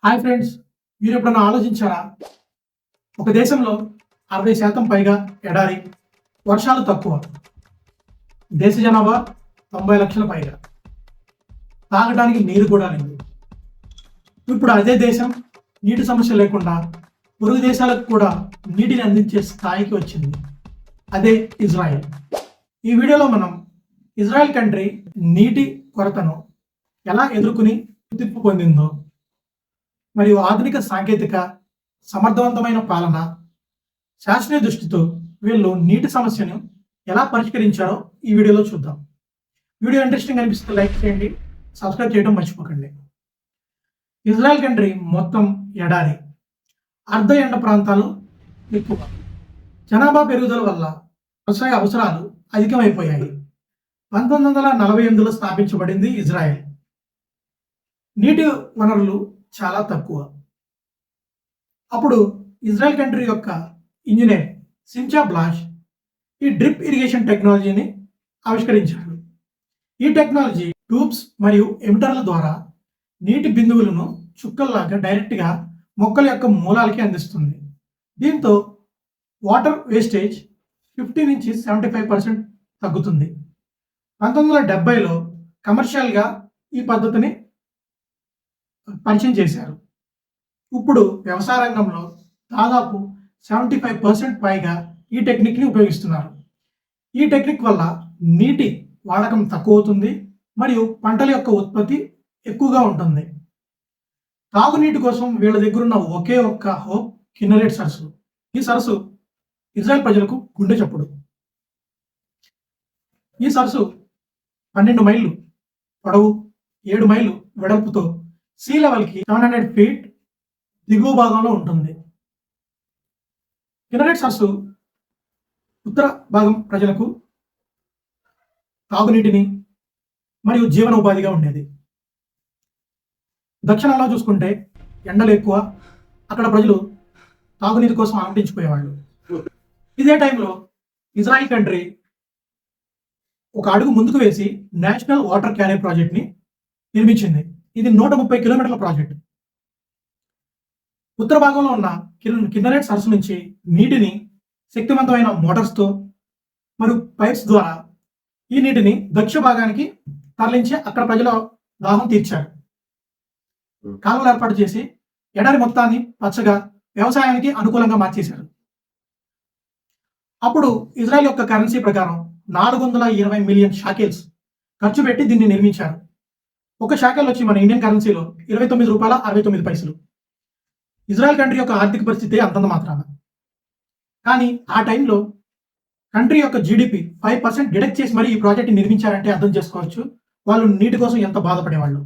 Hi friends, మీరు ఎప్పుడన్నా ఆలోచించారా? ఒక దేశంలో 60% పైగా ఎడారి, వర్షాలు తక్కువ, దేశ జనాభా 90 లక్షల పైగా, తాగడానికి నీరు కూడా లేదు. ఇప్పుడు అదే దేశం నీటి సమస్య లేకుండా పొరుగు దేశాలకు కూడా నీటిని అందించే స్థాయికి వచ్చింది. అదే ఇజ్రాయెల్. ఈ వీడియోలో మనం ఇజ్రాయెల్ కంట్రీ నీటి కొరతను ఎలా ఎదుర్కొని గుర్తింపు పొందిందో, మరియు ఆధునిక సాంకేతిక, సమర్థవంతమైన పాలన, శాస్త్రీయ దృష్టితో వీళ్ళు నీటి సమస్యను ఎలా పరిష్కరించారో ఈ వీడియోలో చూద్దాం. వీడియో ఇంట్రెస్టింగ్ అనిపిస్తే లైక్ చేయండి, సబ్స్క్రైబ్ చేయడం మర్చిపోకండి. ఇజ్రాయెల్ కంట్రీ మొత్తం ఎడారి, అర్ధ ఎండ ప్రాంతాలు ఎక్కువ. జనాభా పెరుగుదల వల్ల వ్యవసాయ అవసరాలు అధికమైపోయాయి. 1948లో స్థాపించబడింది ఇజ్రాయెల్. నీటి వనరులు చాలా తక్కువ. అప్పుడు ఇజ్రాయెల్ కంట్రీ యొక్క ఇంజనీర్ సించా బ్లాష్ ఈ డ్రిప్ ఇరిగేషన్ టెక్నాలజీని ఆవిష్కరించాడు. ఈ టెక్నాలజీ ట్యూబ్స్ మరియు ఎమిటర్ల ద్వారా నీటి బిందువులను చుక్కల్లాగా డైరెక్ట్గా మొక్కల యొక్క మూలాలకి అందిస్తుంది. దీంతో వాటర్ వేస్టేజ్ 50 నుంచి 75% తగ్గుతుంది. 1970లో కమర్షియల్గా ఈ పద్ధతిని పరిచయం చేశారు. ఇప్పుడు వ్యవసాయ రంగంలో దాదాపు 75% పైగా ఈ టెక్నిక్ని ఉపయోగిస్తున్నారు. ఈ టెక్నిక్ వల్ల నీటి వాడకం తక్కువ అవుతుంది మరియు పంటల యొక్క ఉత్పత్తి ఎక్కువగా ఉంటుంది. తాగునీటి కోసం వీళ్ళ దగ్గర ఉన్న ఒకే ఒక్క హోప్ కిన్నెరెట్ సరస్సు. ఈ సరస్సు ఇజ్రాయెల్ ప్రజలకు గుండె చప్పుడు. ఈ సరస్సు 12 మైళ్ళు పొడవు, 7 మైళ్ళు వెడల్పుతో సీ లెవెల్కి 700 ఫీట్ దిగువ భాగంలో ఉంటుంది. కిన్నెరెట్ సరస్సు ఉత్తర భాగం ప్రజలకు తాగునీటిని మరియు జీవన ఉపాధిగా ఉండేది. దక్షిణంలో చూసుకుంటే ఎండలు ఎక్కువ, అక్కడ ప్రజలు తాగునీటి కోసం ఆలోచించిపోయేవాళ్ళు. ఇదే టైంలో ఇజ్రాయెల్ కంట్రీ ఒక అడుగు ముందుకు వేసి నేషనల్ వాటర్ క్యారియర్ ప్రాజెక్ట్ని నిర్మించింది. ఇది 130 కిలోమీటర్ల ప్రాజెక్ట్. ఉత్తర భాగంలో ఉన్న కిన్నెరెట్ సరస్సు నుంచి నీటిని శక్తివంతమైన మోటార్స్తో మరియు పైప్స్ ద్వారా ఈ నీటిని దక్షిణ భాగానికి తరలించి అక్కడ ప్రజల దాహం తీర్చారు. కాలువలు ఏర్పాటు చేసి ఎడారి మొత్తాన్ని పచ్చగా వ్యవసాయానికి అనుకూలంగా మార్చేశారు. అప్పుడు ఇజ్రాయెల్ యొక్క కరెన్సీ ప్రకారం 420 మిలియన్ షాకెల్స్ ఖర్చు పెట్టి దీన్ని నిర్మించారు. ఒక షాకెల్ వచ్చి మన ఇండియన్ కరెన్సీలో 29 రూపాయల 69 పైసలు. ఇజ్రాయెల్ కంట్రీ యొక్క ఆర్థిక పరిస్థితి అంతంత మాత్రాన. కానీ ఆ టైంలో కంట్రీ యొక్క జీడిపి 5% డిడక్ట్ చేసి మరి ఈ ప్రాజెక్ట్ని నిర్మించారంటే అర్థం చేసుకోవచ్చు వాళ్ళు నీటి కోసం ఎంత బాధపడేవాళ్ళు.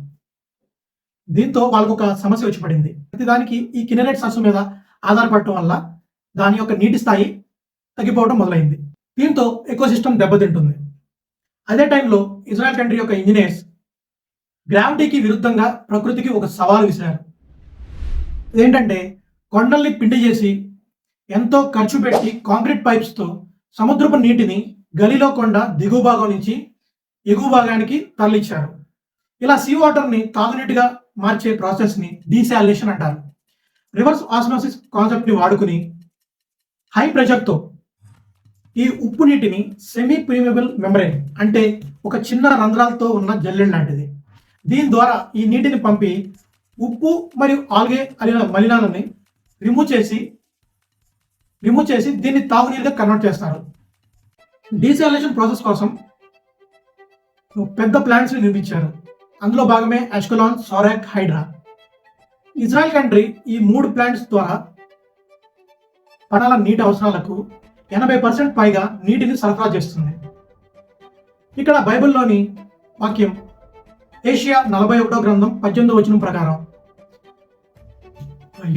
దీంతో వాళ్ళకు ఒక సమస్య వచ్చి పడింది. ప్రతిదానికి ఈ కిన్నెరెట్ సరస్సు మీద ఆధారపడటం వల్ల దాని యొక్క నీటి స్థాయి తగ్గిపోవడం మొదలైంది. దీంతో ఎకోసిస్టమ్ దెబ్బతింటుంది. అదే టైంలో ఇజ్రాయెల్ కంట్రీ యొక్క ఇంజనీర్స్ గ్రావిటీకి విరుద్ధంగా ప్రకృతికి ఒక సవాలు విసిరారు. ఏంటంటే కొండల్ని పిండి చేసి ఎంతో ఖర్చు పెట్టి కాంక్రీట్ పైప్స్తో సముద్రపు నీటిని గలిలో కొండ దిగువ భాగం నుంచి ఎగువ భాగానికి తరలించారు. ఇలా సీ వాటర్ని తాగునీటిగా మార్చే ప్రాసెస్ని డీసాలినేషన్ అంటారు. రివర్స్ ఆస్మోసిస్ కాన్సెప్ట్ని వాడుకుని హై ప్రెషర్తో ఈ ఉప్పు నీటిని సెమీ ప్రీమబుల్ మెంబ్రేన్ అంటే ఒక చిన్న రంధ్రాలతో ఉన్న జల్లెడ లాంటిది, దీని ద్వారా ఈ నీటిని పంపి ఉప్పు మరియు ఆల్గే మలినాలని రిమూవ్ చేసి దీన్ని తాగునీరుగా కన్వర్ట్ చేస్తారు. డీసాలినేషన్ ప్రాసెస్ కోసం పెద్ద ప్లాంట్స్ నిర్మించారు. అందులో భాగమే అష్కలాన్, సోరాక్, హైడ్రా. ఇజ్రాయెల్ కంట్రీ ఈ 3 ప్లాంట్స్ ద్వారా పడాల నీటి అవసరాలకు 80% పైగా నీటిని సరఫరా చేస్తుంది. ఇక్కడ బైబిల్లోని వాక్యం ఏషియా 41వ గ్రంథం 18వ వచనం ప్రకారం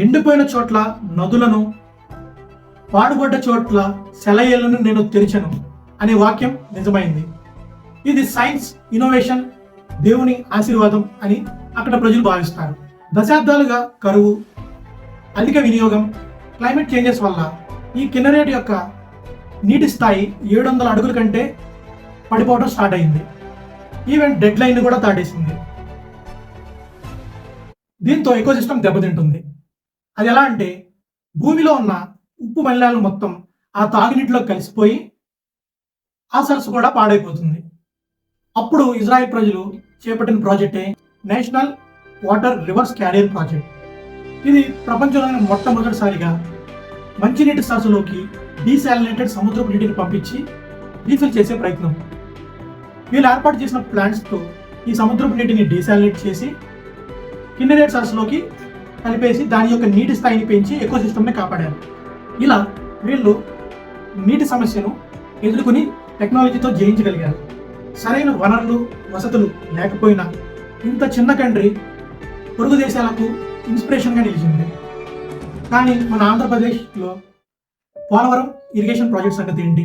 ఎండిపోయిన చోట్ల నదులను, పాడుబడ్డ చోట్ల సెలయేళ్లను నేను తెరిచను అనే వాక్యం నిజమైంది. ఇది సైన్స్, ఇన్నోవేషన్, దేవుని ఆశీర్వాదం అని అక్కడ ప్రజలు భావిస్తారు. దశాబ్దాలుగా కరువు, అధిక వినియోగం, క్లైమేట్ చేంజెస్ వల్ల ఈ కిన్నెరెట్ యొక్క నీటి స్థాయి 700 అడుగుల కంటే పడిపోవడం స్టార్ట్ అయింది. ఈవెంట్ డెడ్ లైన్ కూడా దాటేసింది. దీంతో ఎకోసిస్టమ్ దెబ్బతింటుంది. అది ఎలా అంటే భూమిలో ఉన్న ఉప్పు మలినాలు మొత్తం ఆ తాగునీటిలో కలిసిపోయి ఆ సరస్సు కూడా పాడైపోతుంది. అప్పుడు ఇజ్రాయెల్ ప్రజలు చేపట్టిన ప్రాజెక్టే national water rivers carrier project. ఇది ప్రపంచంలోనే మొట్టమొదటిసారిగా మంచినీటి సరస్సులోకి డీసాలినేటెడ్ సముద్రపు నీటిని పంపించి రీఫిల్ చేసే ప్రయత్నం. వీళ్ళు ఏర్పాటు చేసిన ప్లాంట్స్తో ఈ సముద్రపు నీటిని డీసాలినేట్ చేసి కిన్నెరేట్ సరస్సులోకి కలిపేసి దాని యొక్క నీటి స్థాయిని పెంచి ఎకోసిస్టమ్ని కాపాడారు. ఇలా వీళ్ళు నీటి సమస్యను ఎదుర్కొని టెక్నాలజీతో జయించగలిగారు. సరైన వనరులు వసతులు లేకపోయినా ఇంత చిన్న కంట్రీ పొరుగు దేశాలకు ఇన్స్పిరేషన్గా నిలిచింది. కానీ మన ఆంధ్రప్రదేశ్లో పోలవరం ఇరిగేషన్ ప్రాజెక్ట్ సంగతి ఏంటి?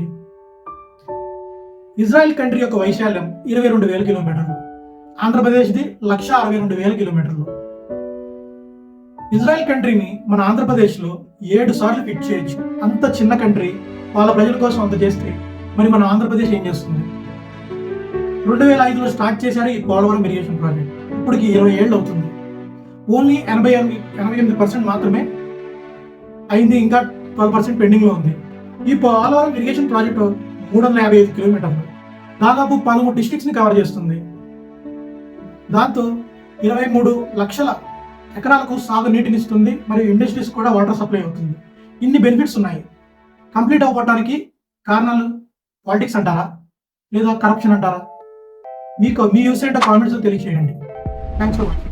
ఇజ్రాయెల్ కంట్రీ యొక్క వైశాల్యం 22,000 కిలోమీటర్లు, ఆంధ్రప్రదేశ్ది 1,62,000 కిలోమీటర్లు. ఇజ్రాయెల్ కంట్రీని మన ఆంధ్రప్రదేశ్లో 7 సార్లు ఫిట్ చేయొచ్చు. అంత చిన్న కంట్రీ వాళ్ళ ప్రజల కోసం అంత చేస్తే మరి మన ఆంధ్రప్రదేశ్ ఏం చేస్తుంది? 2005లో స్టార్ట్ చేశారు ఈ పోలవరం ఇరిగేషన్ ప్రాజెక్ట్. ఇప్పటికి 20 ఏళ్ళు అవుతుంది. ఓన్లీ 88% మాత్రమే అయింది, ఇంకా 12% పెండింగ్లో ఉంది. ఈ పోలవరం ఇరిగేషన్ ప్రాజెక్టు 355 కిలోమీటర్లు, దాదాపు 13 డిస్ట్రిక్ట్స్ని కవర్ చేస్తుంది. దాంతో 23 లక్షల ఎకరాలకు సాగునీటిని ఇస్తుంది, మరియు ఇండస్ట్రీస్ కూడా వాటర్ సప్లై అవుతుంది. ఇన్ని బెనిఫిట్స్ ఉన్నాయి. కంప్లీట్ అవ్వడానికి కారణాలు పాలిటిక్స్ అంటారా లేదా కరప్షన్ అంటారా? మీ యూస్ ఏంటో కామెంట్స్లో తెలియజేయండి. Thanks for watching.